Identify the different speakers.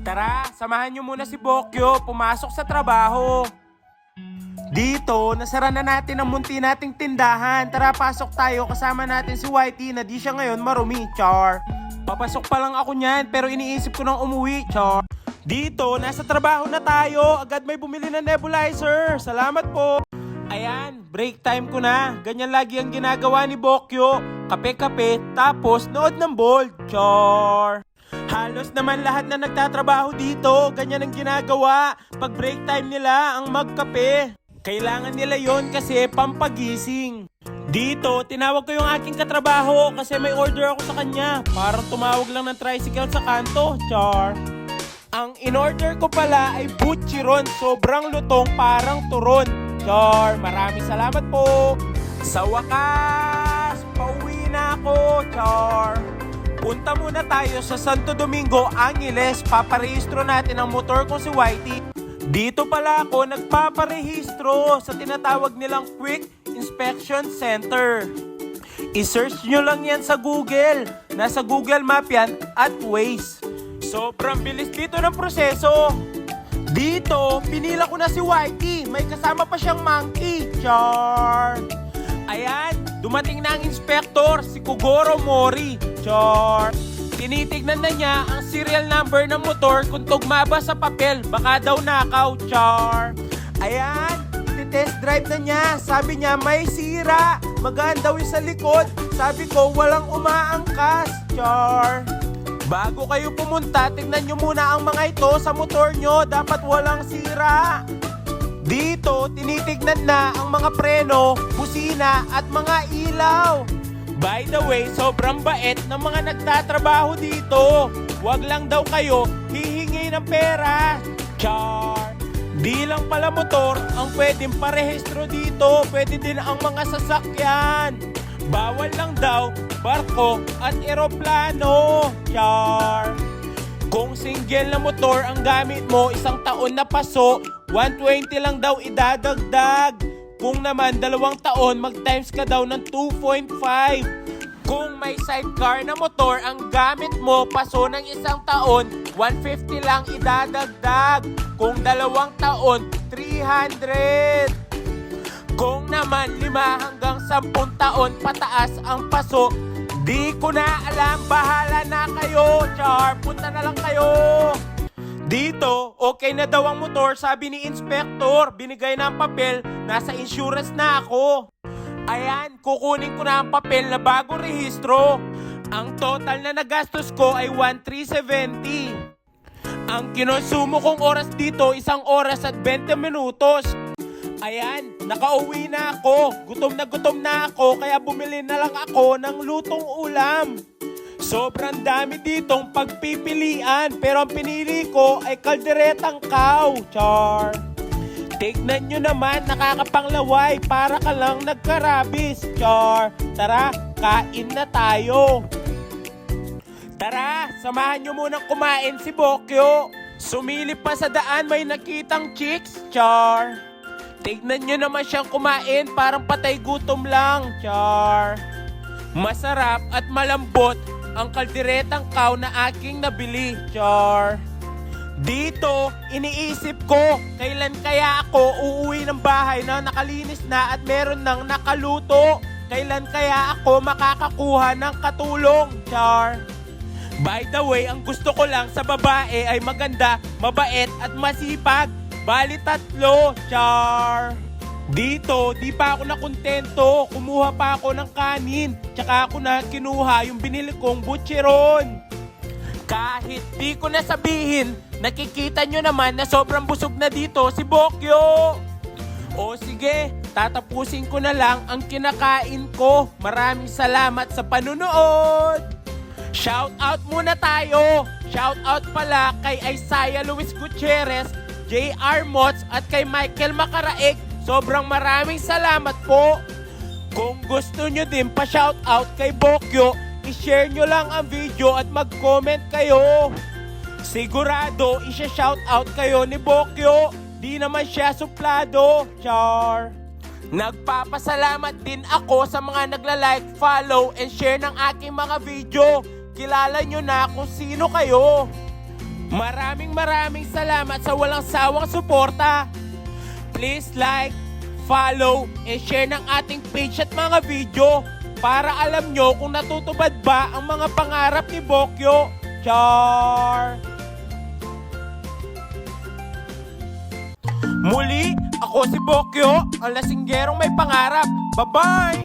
Speaker 1: Tara, samahan nyo muna si Bokyo pumasok sa trabaho. Dito, nasara na natin ang munti nating tindahan. Tara, pasok tayo. Kasama natin si Whitey na di siya ngayon marumi, char. Papasok pa lang ako niyan pero iniisip ko nang umuwi, char. Dito, nasa trabaho na tayo. Agad may bumili ng nebulizer. Salamat po. Ayan, break time ko na. Ganyan lagi ang ginagawa ni Bokyo. Kape-kape, tapos nood ng bold, char. Halos naman lahat na nagtatrabaho dito, ganyan ang ginagawa. Pag break time nila ang magkape. Kailangan nila yon kasi pampagising. Dito, tinawag ko yung aking katrabaho kasi may order ako sa kanya. Parang tumawag lang ng tricycle sa kanto, char. Ang in-order ko pala ay butchiron. Sobrang lutong, parang turon, char. Maraming salamat po. Sa wakas, pauwi na ako, char. Punta muna tayo sa Santo Domingo, Angeles. Paparehistro natin ang motor ko si Whitey. Dito pala ako nagpaparehistro sa tinatawag nilang Quick Inspection Center. I-search nyo lang yan sa Google. Nasa Google Map yan at Waze. Sobrang bilis dito ng proseso. Dito, pinila ko na si Whitey. May kasama pa siyang monkey. Char! Ayan, dumating na ang inspector, si Kogoro Mori. Char! Tinitignan na niya ang serial number ng motor kung tugma ba sa papel. Baka daw nakaw, char. Ayan, test drive na niya. Sabi niya may sira. Magaan daw yung sa likod. Sabi ko walang umaangkas, char. Bago kayo pumunta, tignan nyo muna ang mga ito sa motor nyo. Dapat walang sira. Dito, tinitignan na ang mga preno, busina at mga ilaw. By the way, sobrang bait ng mga nagtatrabaho dito. Huwag lang daw kayo hihingi ng pera. Char! Di lang pala motor ang pwedeng parehistro dito. Pwede din ang mga sasakyan. Bawal lang daw barko at eroplano. Char! Kung single na motor ang gamit mo, isang taon na paso, 120 lang daw idadagdag. Kung naman 2 taon, mag-times ka daw ng 2.5. Kung may sidecar na motor, ang gamit mo, paso ng 1 taon, 150 lang idadagdag. Kung 2 taon, 300. Kung naman 5 hanggang 10 taon, pataas ang paso, di ko na alam, bahala na kayo, char. Punta na lang kayo. Dito, okay na daw ang motor, sabi ni inspector. Binigay na ang papel, nasa insurance na ako. Ayan, kukunin ko na ang papel na bagong rehistro. Ang total na nagastos ko ay 1,370. Ang kinonsumo kong oras dito, 1 oras at 20 minutos. Ayan, nakauwi na ako. Gutom na ako, kaya bumili na lang ako ng lutong ulam. Sobrang dami ditong pagpipilian, pero ang pinili ko ay kalderetang cow, char. Tignan nyo naman, nakakapanglaway, para ka lang nagkarabis, char. Tara, kain na tayo. Tara, samahan nyo munang kumain si Bokyo. Sumilip pa sa daan, may nakitang chicks, char. Tignan nyo naman siyang kumain, parang patay gutom lang, char. Masarap at malambot ang kalderetang cow na aking nabili, char. Dito, iniisip ko, kailan kaya ako uuwi ng bahay na nakalinis na at meron nang nakaluto? Kailan kaya ako makakakuha ng katulong, char? By the way, ang gusto ko lang sa babae ay maganda, mabait at masipag. Bali 3, char. Dito, di pa ako nakontento. Kumuha pa ako ng kanin. Tsaka ako na kinuha yung binili kong butchiron. Kahit di ko na sabihin, nakikita nyo naman na sobrang busog na dito si Bokyo. O sige, tatapusin ko na lang ang kinakain ko. Maraming salamat sa panunood. Shout out muna tayo. Shout out pala kay Isaiah Luis Gutierrez, JR Mots at kay Michael Macaraig. Sobrang maraming salamat po. Kung gusto nyo din pa-shoutout kay Bokyo, i-share nyo lang ang video at mag-comment kayo. Sigurado, i-shoutout kayo ni Bokyo. Di naman siya suplado, char. Nagpapasalamat din ako sa mga nagla-like, follow, and share ng aking mga video. Kilala nyo na kung sino kayo. Maraming salamat sa walang sawang suporta. Please like, follow, and share ng ating page at mga video para alam nyo kung natutupad ba ang mga pangarap ni Bokyo. Char! Muli, ako si Bokyo, ang lasinggerong may pangarap. Bye-bye!